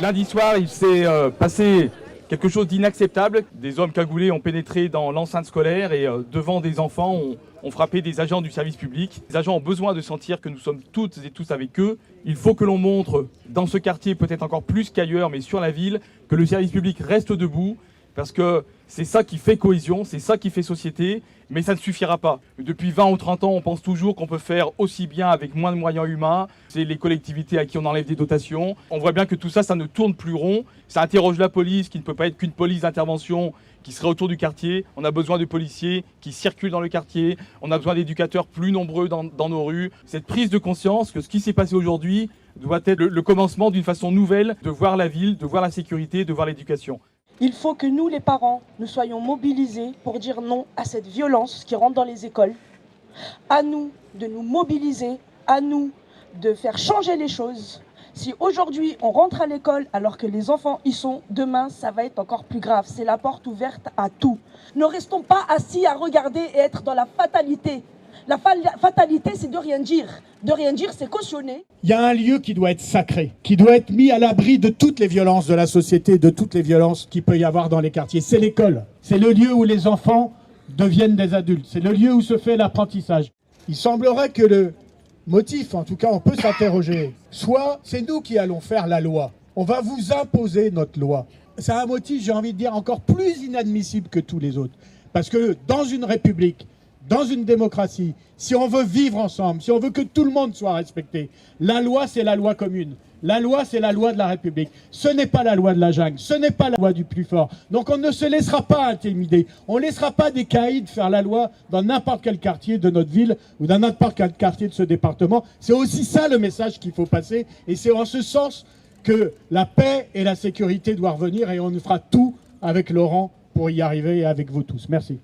Lundi soir, il s'est passé quelque chose d'inacceptable. Des hommes cagoulés ont pénétré dans l'enceinte scolaire et devant des enfants ont frappé des agents du service public. Les agents ont besoin de sentir que nous sommes toutes et tous avec eux. Il faut que l'on montre dans ce quartier, peut-être encore plus qu'ailleurs, mais sur la ville, que le service public reste debout. Parce que c'est ça qui fait cohésion, c'est ça qui fait société, mais ça ne suffira pas. Depuis 20 ou 30 ans, on pense toujours qu'on peut faire aussi bien avec moins de moyens humains. C'est les collectivités à qui on enlève des dotations. On voit bien que tout ça, ça ne tourne plus rond. Ça interroge la police, qui ne peut pas être qu'une police d'intervention qui serait autour du quartier. On a besoin de policiers qui circulent dans le quartier. On a besoin d'éducateurs plus nombreux dans nos rues. Cette prise de conscience que ce qui s'est passé aujourd'hui doit être le commencement d'une façon nouvelle de voir la ville, de voir la sécurité, de voir l'éducation. Il faut que nous, les parents, nous soyons mobilisés pour dire non à cette violence qui rentre dans les écoles. À nous de nous mobiliser, à nous de faire changer les choses. Si aujourd'hui on rentre à l'école alors que les enfants y sont, demain ça va être encore plus grave. C'est la porte ouverte à tout. Ne restons pas assis à regarder et être dans la fatalité. La fatalité, c'est de rien dire. De rien dire, c'est cautionner. Il y a un lieu qui doit être sacré, qui doit être mis à l'abri de toutes les violences de la société, de toutes les violences qu'il peut y avoir dans les quartiers. C'est l'école. C'est le lieu où les enfants deviennent des adultes. C'est le lieu où se fait l'apprentissage. Il semblerait que le motif, en tout cas on peut s'interroger, soit c'est nous qui allons faire la loi. On va vous imposer notre loi. C'est un motif, j'ai envie de dire, encore plus inadmissible que tous les autres. Parce que dans une république, dans une démocratie, si on veut vivre ensemble, si on veut que tout le monde soit respecté, la loi, c'est la loi commune. La loi, c'est la loi de la République. Ce n'est pas la loi de la jungle, ce n'est pas la loi du plus fort. Donc on ne se laissera pas intimider. On ne laissera pas des caïds faire la loi dans n'importe quel quartier de notre ville ou dans n'importe quel quartier de ce département. C'est aussi ça le message qu'il faut passer. Et c'est en ce sens que la paix et la sécurité doivent revenir et on fera tout avec Laurent pour y arriver et avec vous tous. Merci.